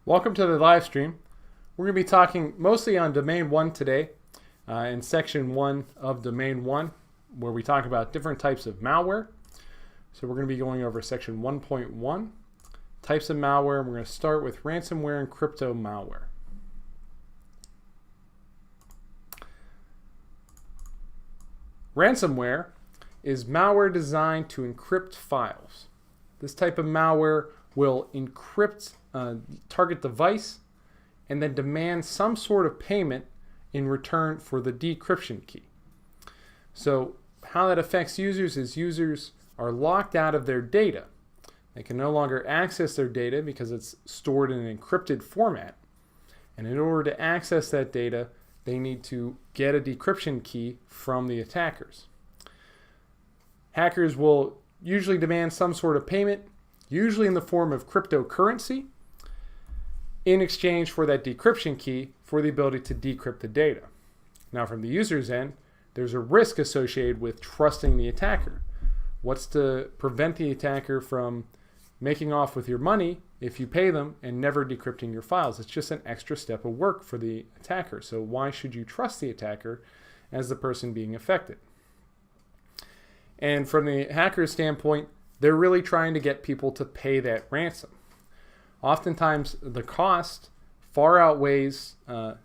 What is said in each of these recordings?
Welcome to the live stream. We're going to be talking mostly on Domain 1 today, in Section 1 of Domain 1, where we talk about different types of malware. So we're going to be going over Section 1.1, types of malware, and we're going to start with ransomware and crypto malware. Ransomware is malware designed to encrypt files. This type of malware will encrypt target device and then demand some sort of payment in return for the decryption key. So how that affects users is users are locked out of their data. They can no longer access their data because it's stored in an encrypted format. And in order to access that data, they need to get a decryption key from the attackers. Hackers will usually demand some sort of payment, usually in the form of cryptocurrency, in exchange for that decryption key for the ability to decrypt the data. Now, from the user's end, there's a risk associated with trusting the attacker. What's to prevent the attacker from making off with your money if you pay them and never decrypting your files? It's just an extra step of work for the attacker. So why should you trust the attacker as the person being affected? And from the hacker's standpoint, they're really trying to get people to pay that ransom. Oftentimes, the cost far outweighs or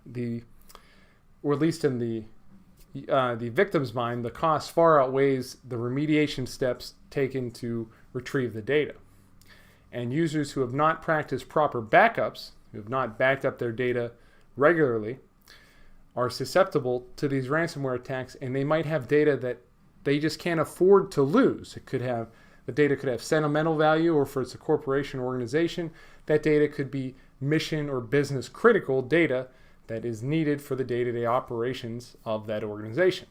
at least in the victim's mind, the cost far outweighs the remediation steps taken to retrieve the data. And users who have not practiced proper backups, who have not backed up their data regularly, are susceptible to these ransomware attacks, and they might have data that they just can't afford to lose. The data could have sentimental value, or if it's a corporation or organization, that data could be mission or business critical data that is needed for the day-to-day operations of that organization.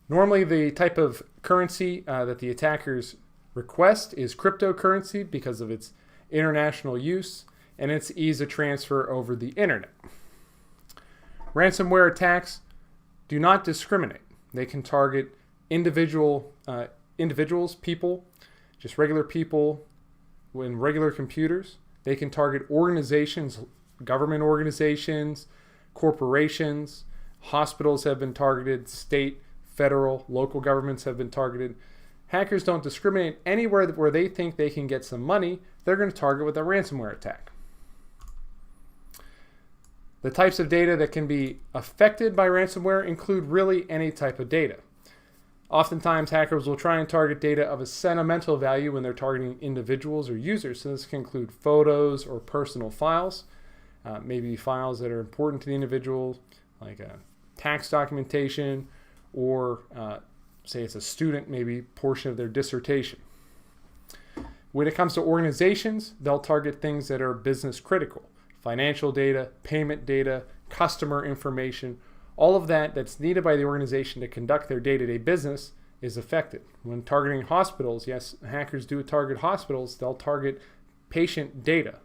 Normally, the type of currency that the attackers request is cryptocurrency because of its international use and its ease of transfer over the internet. Ransomware attacks do not discriminate. They can target individuals, people, just regular people in regular computers. They can target organizations, government organizations, corporations, hospitals have been targeted, state, federal, local governments have been targeted. Hackers don't discriminate anywhere where they think they can get some money. They're going to target with a ransomware attack. The types of data that can be affected by ransomware include really any type of data. Oftentimes, hackers will try and target data of a sentimental value when they're targeting individuals or users. So this can include photos or personal files, maybe files that are important to the individual, like tax documentation, or say it's a student, maybe portion of their dissertation. When it comes to organizations, they'll target things that are business critical. Financial data, payment data, customer information, all of that that's needed by the organization to conduct their day-to-day business is affected. When targeting hospitals, yes, hackers do target hospitals. They'll target patient data,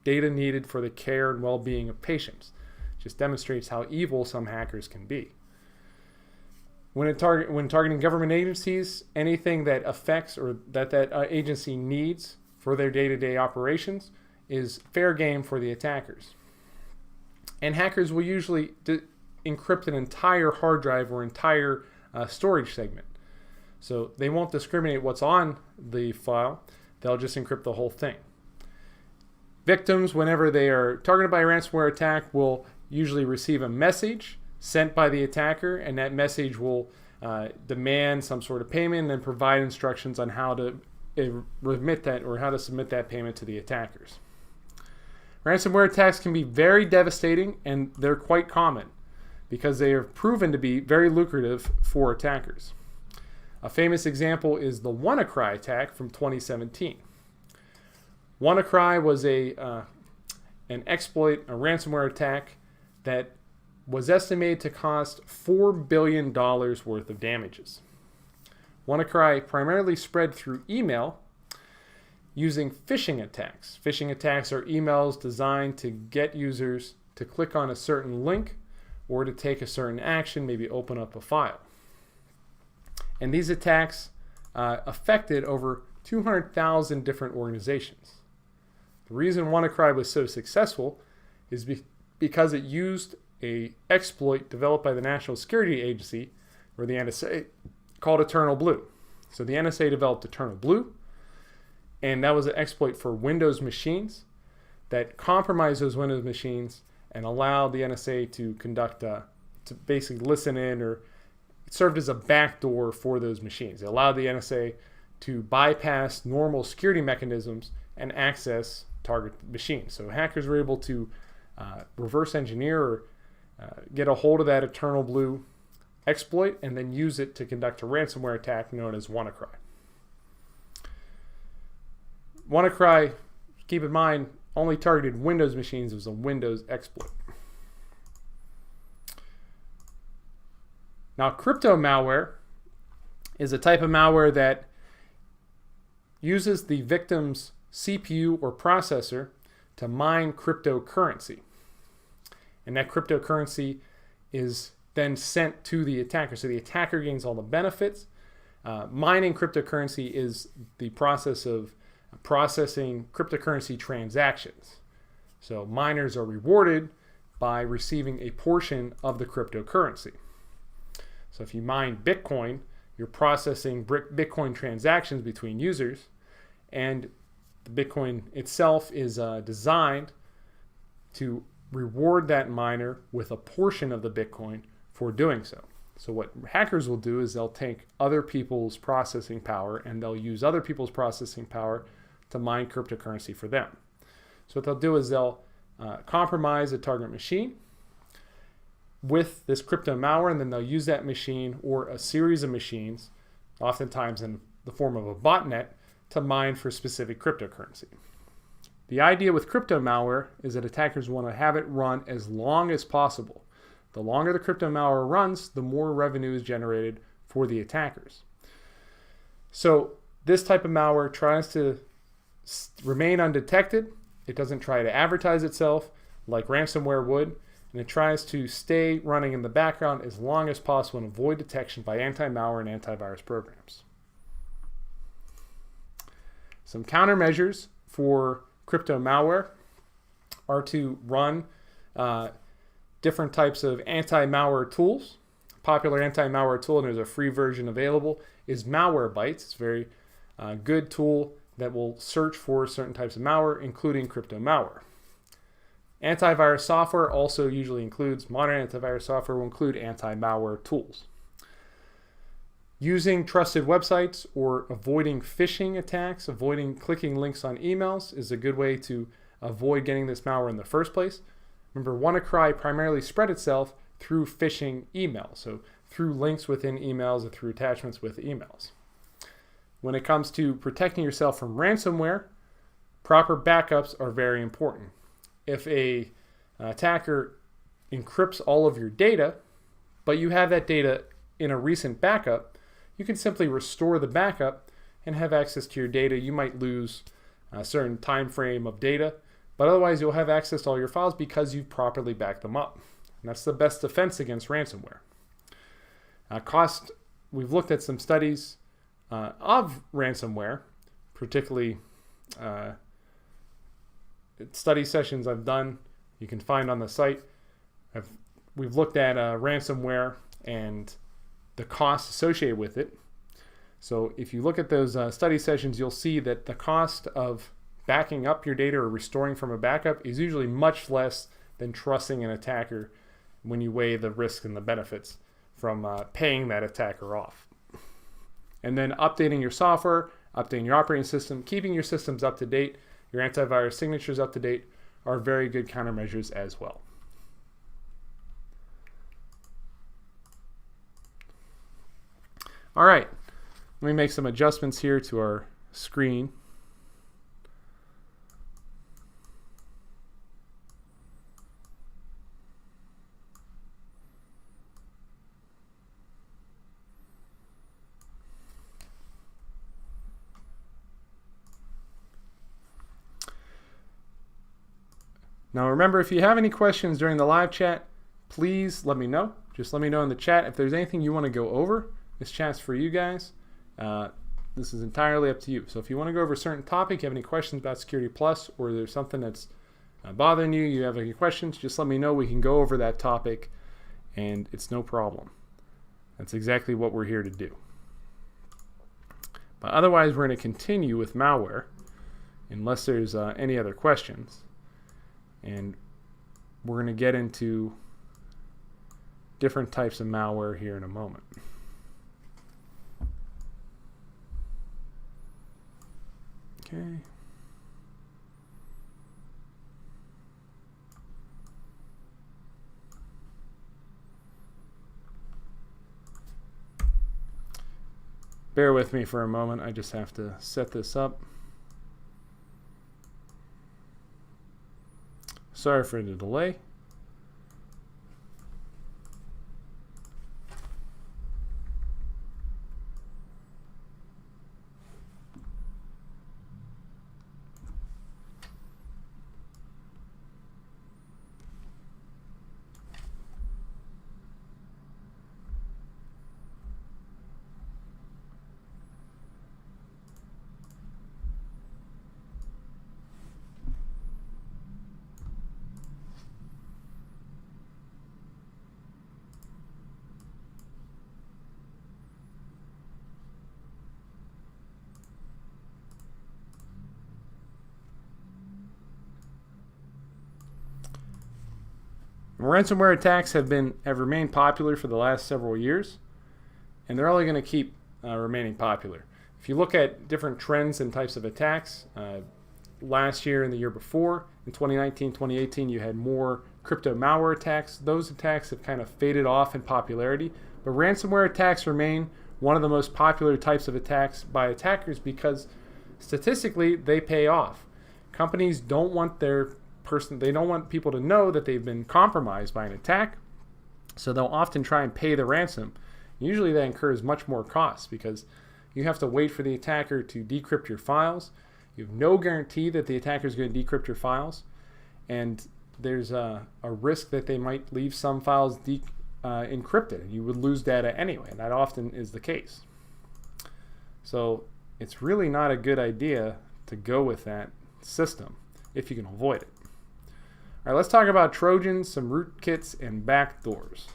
data needed for the care and well-being of patients. Just demonstrates how evil some hackers can be. When targeting government agencies, anything that affects or that agency needs for their day-to-day operations is fair game for the attackers. And hackers will usually encrypt an entire hard drive or entire storage segment. So they won't discriminate what's on the file. They'll just encrypt the whole thing. Victims, whenever they are targeted by a ransomware attack, will usually receive a message sent by the attacker, and that message will demand some sort of payment and then provide instructions on how to remit that or how to submit that payment to the attackers. Ransomware attacks can be very devastating, and they're quite common because they have proven to be very lucrative for attackers. A famous example is the WannaCry attack from 2017. WannaCry was an exploit, a ransomware attack that was estimated to cost $4 billion worth of damages. WannaCry primarily spread through email using phishing attacks. Phishing attacks are emails designed to get users to click on a certain link or to take a certain action, maybe open up a file. And these attacks affected over 200,000 different organizations. The reason WannaCry was so successful is because it used a exploit developed by the National Security Agency, or the NSA, called Eternal Blue. So the NSA developed Eternal Blue, and that was an exploit for Windows machines that compromised those Windows machines and allowed the NSA to conduct, to basically listen in, or it served as a backdoor for those machines. It allowed the NSA to bypass normal security mechanisms and access target machines. So hackers were able to reverse engineer or get a hold of that Eternal Blue exploit and then use it to conduct a ransomware attack known as WannaCry. WannaCry, keep in mind, only targeted Windows machines. It was a Windows exploit. Now, crypto malware is a type of malware that uses the victim's CPU or processor to mine cryptocurrency. And that cryptocurrency is then sent to the attacker. So the attacker gains all the benefits. Mining cryptocurrency is the process of processing cryptocurrency transactions. So miners are rewarded by receiving a portion of the cryptocurrency. So if you mine Bitcoin, you're processing Bitcoin transactions between users, and the Bitcoin itself is designed to reward that miner with a portion of the Bitcoin for doing so. So what hackers will do is they'll take other people's processing power and they'll use other people's processing power to mine cryptocurrency for them. So what they'll do is they'll compromise a target machine with this crypto malware, and then they'll use that machine or a series of machines, oftentimes in the form of a botnet, to mine for specific cryptocurrency. The idea with crypto malware is that attackers want to have it run as long as possible. The longer the crypto malware runs, the more revenue is generated for the attackers. So this type of malware tries to remain undetected. It doesn't try to advertise itself like ransomware would, and it tries to stay running in the background as long as possible and avoid detection by anti-malware and antivirus programs. Some countermeasures for crypto malware are to run different types of anti-malware tools. Popular anti-malware tool, and there's a free version available, is Malwarebytes. It's a very good tool that will search for certain types of malware, including crypto malware. Antivirus software also usually includes, modern antivirus software will include anti-malware tools. Using trusted websites or avoiding phishing attacks, avoiding clicking links on emails is a good way to avoid getting this malware in the first place. Remember, WannaCry primarily spread itself through phishing emails, so through links within emails and through attachments with emails. When it comes to protecting yourself from ransomware, proper backups are very important. If an attacker encrypts all of your data, but you have that data in a recent backup, you can simply restore the backup and have access to your data. You might lose a certain time frame of data, but otherwise you'll have access to all your files because you've properly backed them up. And that's the best defense against ransomware. We've looked at some studies of ransomware, particularly study sessions I've done, you can find on the site. We've looked at ransomware and the costs associated with it. So if you look at those study sessions, you'll see that the cost of backing up your data or restoring from a backup is usually much less than trusting an attacker when you weigh the risk and the benefits from paying that attacker off. And then updating your software, updating your operating system, keeping your systems up to date, your antivirus signatures up to date are very good countermeasures as well. All right, let me make some adjustments here to our screen. Now remember, if you have any questions during the live chat, please let me know. Just let me know in the chat if there's anything you want to go over. This chat's for you guys. This is entirely up to you. So if you want to go over a certain topic, you have any questions about Security Plus, or there's something that's bothering you, you have any questions, just let me know. We can go over that topic, and it's no problem. That's exactly what we're here to do. But otherwise, we're going to continue with malware, unless there's any other questions. And we're going to get into different types of malware here in a moment. Okay. Bear with me for a moment. I just have to set this up. Sorry for the delay. Ransomware attacks have remained popular for the last several years, and they're only going to keep remaining popular. If you look at different trends and types of attacks, last year and the year before, in 2019, 2018, you had more crypto malware attacks. Those attacks have kind of faded off in popularity, but ransomware attacks remain one of the most popular types of attacks by attackers because statistically they pay off. Companies don't want they don't want people to know that they've been compromised by an attack, so they'll often try and pay the ransom. Usually that incurs much more costs because you have to wait for the attacker to decrypt your files. You have no guarantee that the attacker is going to decrypt your files, and there's a risk that they might leave some files encrypted, and you would lose data anyway, and that often is the case. So it's really not a good idea to go with that system if you can avoid it. All right, let's talk about Trojans, some rootkits, and backdoors.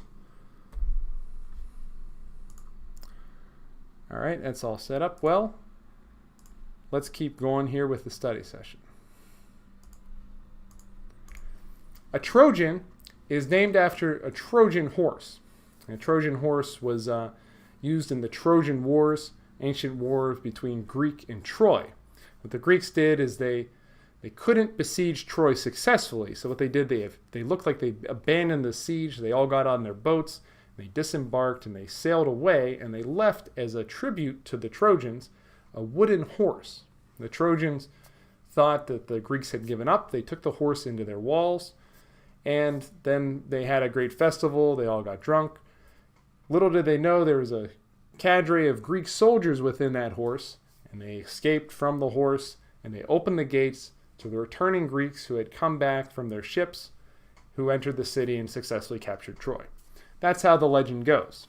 All right, that's all set up well. Let's keep going here with the study session. A Trojan is named after a Trojan horse. A Trojan horse was used in the Trojan Wars, ancient wars between Greek and Troy. What the Greeks did is they couldn't besiege Troy successfully. So what they did, they looked like they abandoned the siege. They all got on their boats, they disembarked, and they sailed away, and they left as a tribute to the Trojans a wooden horse. The Trojans thought that the Greeks had given up. They took the horse into their walls, and then they had a great festival. They all got drunk. Little did they know there was a cadre of Greek soldiers within that horse, and they escaped from the horse, and they opened the gates to the returning Greeks who had come back from their ships, who entered the city and successfully captured Troy. That's how the legend goes.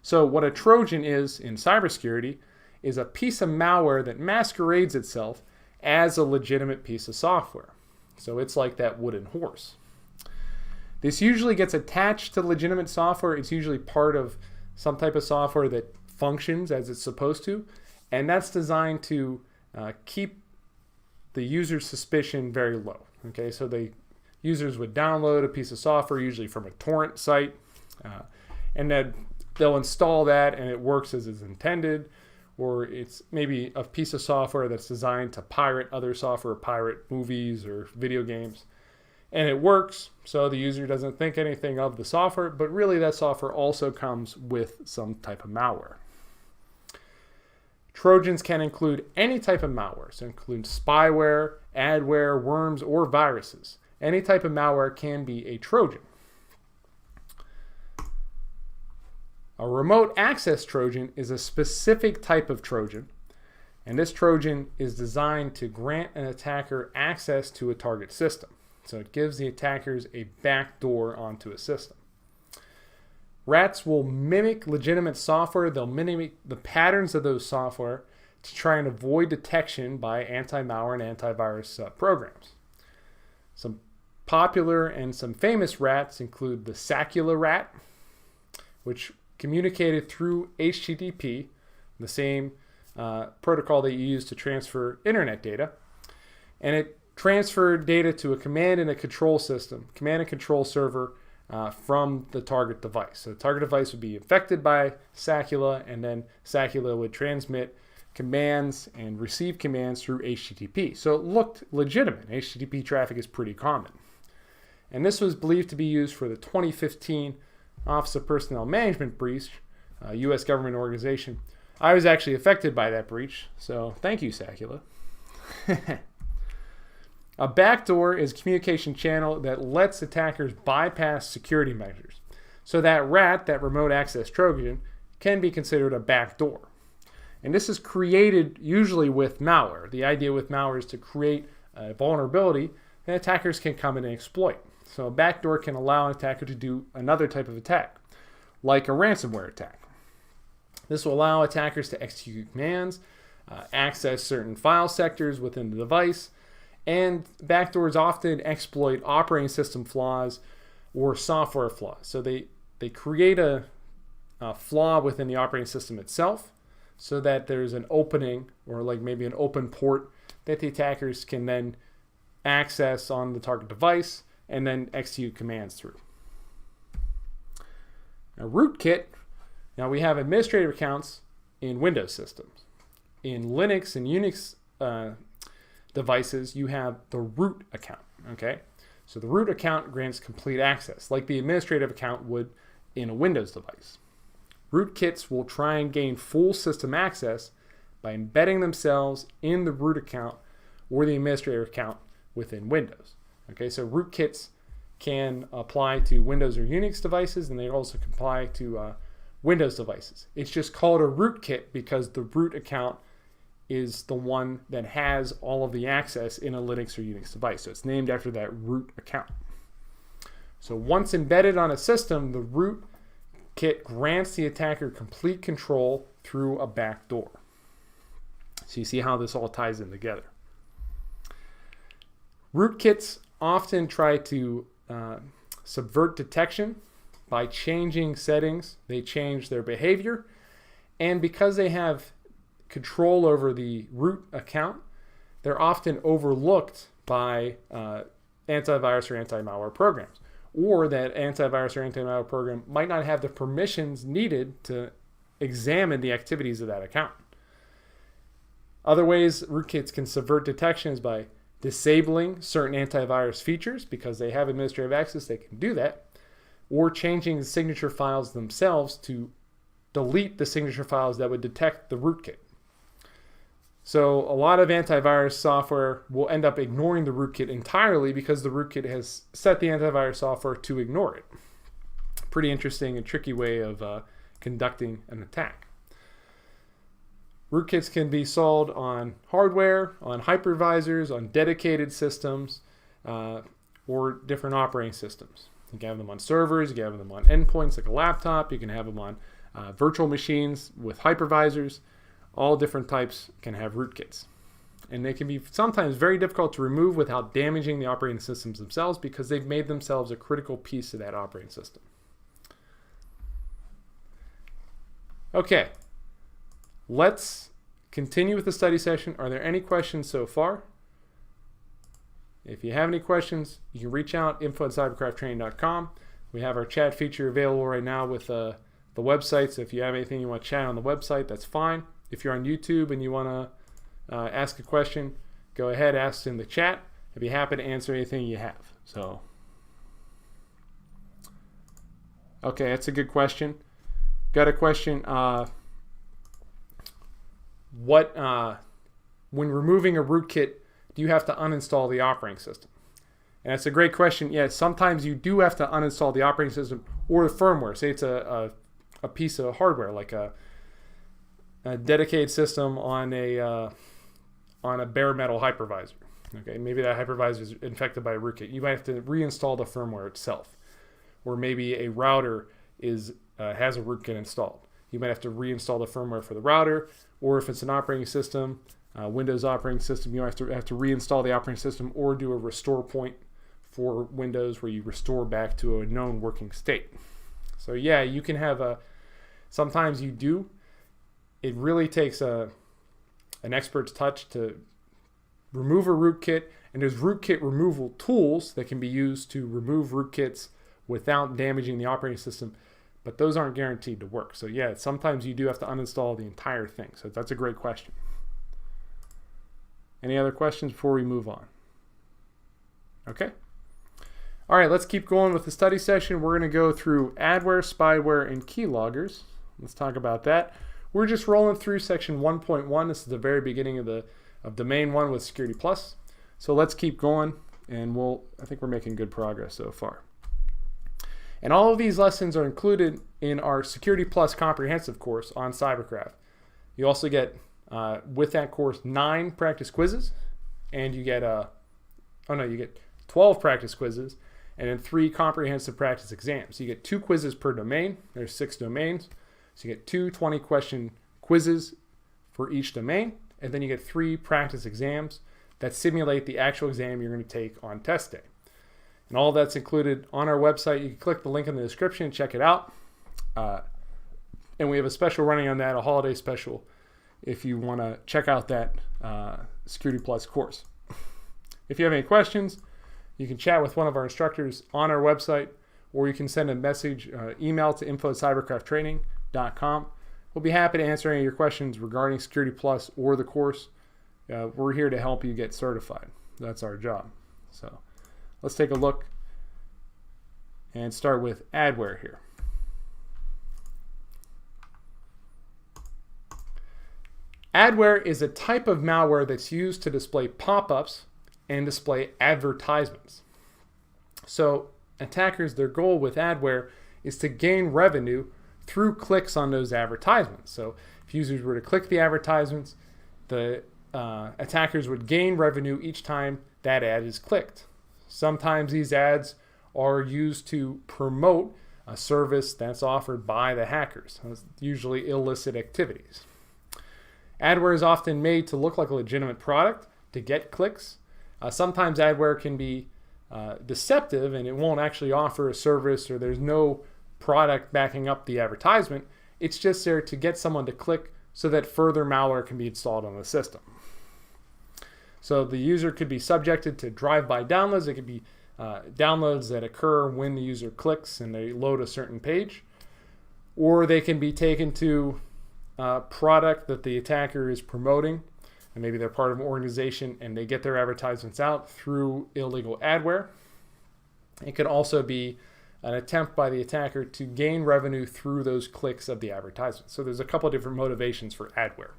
So what a Trojan is in cybersecurity is a piece of malware that masquerades itself as a legitimate piece of software. So it's like that wooden horse. This usually gets attached to legitimate software. It's usually part of some type of software that functions as it's supposed to, and that's designed to keep the user's suspicion very low. Okay, so users would download a piece of software, usually from a torrent site, and then they'll install that and it works as it's intended, or it's maybe a piece of software that's designed to pirate other software, pirate movies or video games, and it works, so the user doesn't think anything of the software, but really that software also comes with some type of malware. Trojans can include any type of malware, so include spyware, adware, worms, or viruses. Any type of malware can be a Trojan. A remote access Trojan is a specific type of Trojan, and this Trojan is designed to grant an attacker access to a target system. So it gives the attackers a backdoor onto a system. Rats will mimic legitimate software. They'll mimic the patterns of those software to try and avoid detection by anti-malware and antivirus programs. Some popular and some famous rats include the Sacula rat, which communicated through HTTP, the same protocol that you use to transfer internet data. And it transferred data to a command and control server from the target device. So the target device would be infected by Sacula, and then Sacula would transmit commands and receive commands through HTTP. So it looked legitimate. HTTP traffic is pretty common. And this was believed to be used for the 2015 Office of Personnel Management breach, a U.S. government organization. I was actually affected by that breach, so thank you, Sacula. A backdoor is a communication channel that lets attackers bypass security measures. So that rat, that remote access Trojan, can be considered a backdoor. And this is created usually with malware. The idea with malware is to create a vulnerability that attackers can come in and exploit. So a backdoor can allow an attacker to do another type of attack, like a ransomware attack. This will allow attackers to execute commands, access certain file sectors within the device, and backdoors often exploit operating system flaws or software flaws. So they create a flaw within the operating system itself so that there's an opening, or like maybe an open port, that the attackers can then access on the target device and then execute commands through. Now, Rootkit, now we have administrative accounts in Windows systems. In Linux and Unix devices, you have the root account, okay? So the root account grants complete access, like the administrative account would in a Windows device. Rootkits will try and gain full system access by embedding themselves in the root account or the administrator account within Windows. Okay, so rootkits can apply to Windows or Unix devices, and they also can apply to Windows devices. It's just called a rootkit because the root account is the one that has all of the access in a Linux or Unix device. So it's named after that root account. So once embedded on a system, the rootkit grants the attacker complete control through a backdoor. So you see how this all ties in together. Rootkits often try to subvert detection by changing settings. They change their behavior, and because they have control over the root account, they're often overlooked by antivirus or anti-malware programs, or that antivirus or anti-malware program might not have the permissions needed to examine the activities of that account. Other ways rootkits can subvert detection is by disabling certain antivirus features. Because they have administrative access, they can do that, or changing the signature files themselves to delete the signature files that would detect the rootkit. So a lot of antivirus software will end up ignoring the rootkit entirely because the rootkit has set the antivirus software to ignore it. Pretty interesting and tricky way of conducting an attack. Rootkits can be sold on hardware, on hypervisors, on dedicated systems, or different operating systems. You can have them on servers, you can have them on endpoints like a laptop, you can have them on virtual machines with hypervisors. All different types can have rootkits. And they can be sometimes very difficult to remove without damaging the operating systems themselves because they've made themselves a critical piece of that operating system. Okay, let's continue with the study session. Are there any questions so far? If you have any questions, you can reach out, info@cybercrafttraining.com. We have our chat feature available right now with the website, so if you have anything you want to chat on the website, that's fine. If you're on YouTube and you want to ask a question, go ahead, ask in the chat. I'd be happy to answer anything you have. So, okay, that's a good question. Got a question. When removing a rootkit, do you have to uninstall the operating system? And that's a great question. Yeah, sometimes you do have to uninstall the operating system or the firmware. Say it's a piece of hardware, like a dedicated system on a bare metal hypervisor. Okay, maybe that hypervisor is infected by a rootkit. You might have to reinstall the firmware itself, or maybe a router is has a rootkit installed. You might have to reinstall the firmware for the router, or if it's an operating system, Windows operating system, you have to reinstall the operating system or do a restore point for Windows where you restore back to a known working state. So yeah, you can have sometimes you do. It really takes an expert's touch to remove a rootkit, and there's rootkit removal tools that can be used to remove rootkits without damaging the operating system, but those aren't guaranteed to work. So yeah, sometimes you do have to uninstall the entire thing. So that's a great question. Any other questions before we move on? Okay. All right, let's keep going with the study session. We're going to go through adware, spyware, and keyloggers. Let's talk about that. We're just rolling through section 1.1. This is the very beginning of domain 1 with Security Plus. So let's keep going, and I think we're making good progress so far. And all of these lessons are included in our Security Plus comprehensive course on cybercraft. You also get, with that course, 9 practice quizzes, and you get you get 12 practice quizzes, and then 3 comprehensive practice exams. You get 2 quizzes per domain. There's 6 domains. So you get 2 20-question quizzes for each domain, and then you get 3 practice exams that simulate the actual exam you're going to take on test day. And all that's included on our website. You can click the link in the description and check it out. And we have a special running on that, a holiday special, if you want to check out that Security Plus course. If you have any questions, you can chat with one of our instructors on our website, or you can send a message, email to info@cybercrafttraining.com. We'll be happy to answer any of your questions regarding Security Plus or the course. We're here to help you get certified. That's our job. So let's take a look and start with adware here. Adware is a type of malware that's used to display pop-ups and display advertisements. So attackers, their goal with adware is to gain revenue through clicks on those advertisements. So if users were to click the advertisements, the attackers would gain revenue each time that ad is clicked. Sometimes these ads are used to promote a service that's offered by the hackers, usually illicit activities. Adware is often made to look like a legitimate product to get clicks. Sometimes adware can be deceptive, and it won't actually offer a service, or there's no product backing up the advertisement. It's just there to get someone to click so that further malware can be installed on the system. So the user could be subjected to drive-by downloads. It could be downloads that occur when the user clicks and they load a certain page. Or they can be taken to a product that the attacker is promoting, and maybe they're part of an organization and they get their advertisements out through illegal adware. It could also be an attempt by the attacker to gain revenue through those clicks of the advertisement. So there's a couple of different motivations for adware.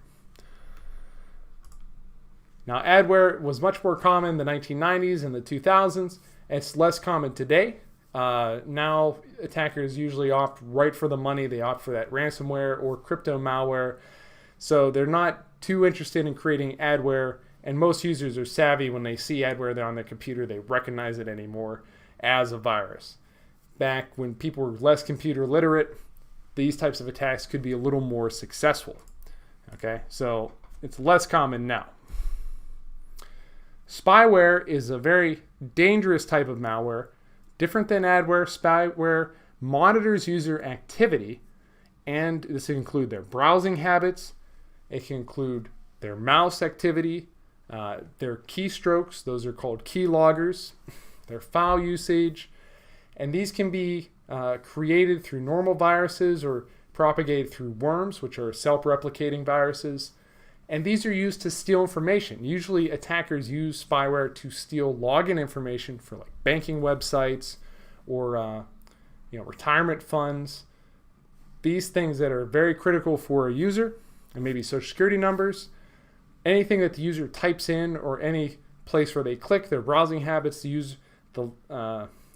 Now, adware was much more common in the 1990s and the 2000s. It's less common today. Now, attackers usually opt right for the money. They opt for that ransomware or crypto malware. So they're not too interested in creating adware. And most users are savvy. When they see adware there on their computer, they recognize it anymore as a virus. Back when people were less computer literate, these types of attacks could be a little more successful. Okay, so it's less common now. Spyware is a very dangerous type of malware. Different than adware, spyware monitors user activity, and this can include their browsing habits. It can include their mouse activity, their keystrokes, those are called keyloggers, their file usage, and these can be created through normal viruses or propagated through worms, which are self-replicating viruses. And these are used to steal information. Usually attackers use spyware to steal login information for like banking websites or retirement funds. These things that are very critical for a user, and maybe social security numbers, anything that the user types in or any place where they click, their browsing habits, the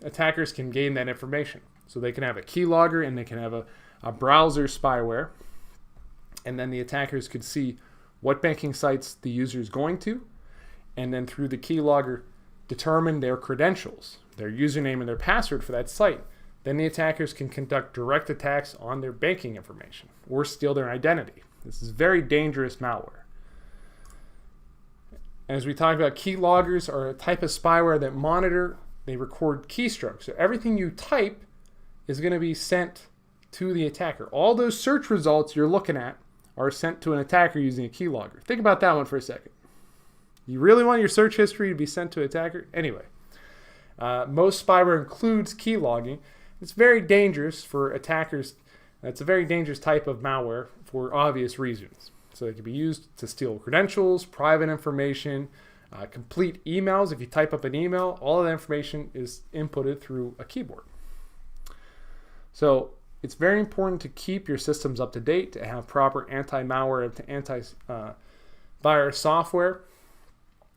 attackers can gain that information. So they can have a keylogger and they can have a browser spyware, and then the attackers could see what banking sites the user is going to, and then through the keylogger determine their credentials, their username and their password for that site. then the attackers can conduct direct attacks on their banking information or steal their identity. This is very dangerous malware. As we talked about, keyloggers are a type of spyware that monitor, they record keystrokes. So everything you type is going to be sent to the attacker. All those search results you're looking at are sent to an attacker using a keylogger. Think about that one for a second. You really want your search history to be sent to an attacker? Anyway, most spyware includes keylogging. It's very dangerous for attackers. It's a very dangerous type of malware for obvious reasons. So it can be used to steal credentials, private information, complete emails. If you type up an email, all of that information is inputted through a keyboard. So it's very important to keep your systems up to date, to have proper anti-malware and anti-virus software,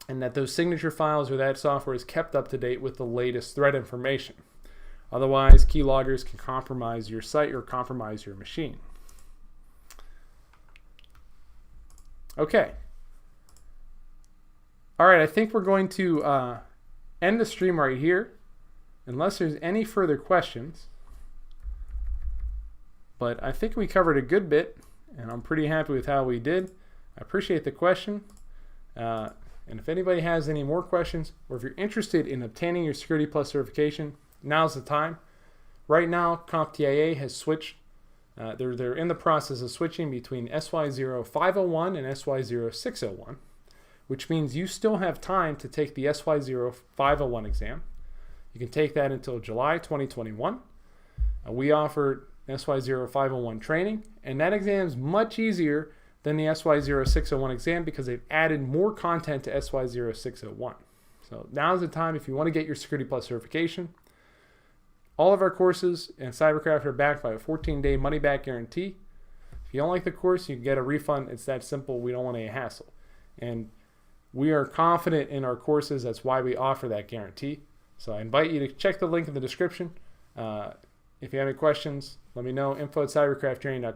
and that those signature files or that software is kept up to date with the latest threat information. Otherwise, keyloggers can compromise your site or compromise your machine. Okay. All right, I think we're going to end the stream right here, unless there's any further questions. But I think we covered a good bit, and I'm pretty happy with how we did. I appreciate the question. And if anybody has any more questions, or if you're interested in obtaining your Security Plus certification, now's the time. Right now, CompTIA has switched. They're in the process of switching between SY0501 and SY0601, which means you still have time to take the SY0501 exam. You can take that until July 2021. We offer SY0501 training, and that exam is much easier than the SY0601 exam because they've added more content to SY0601. So now's the time if you want to get your Security Plus certification. All of our courses in Cybercraft are backed by a 14-day money-back guarantee. If you don't like the course, you can get a refund. It's that simple. We don't want any hassle. And we are confident in our courses. That's why we offer that guarantee. So I invite you to check the link in the description. If you have any questions, let me know. info@cybercrafttraining.com.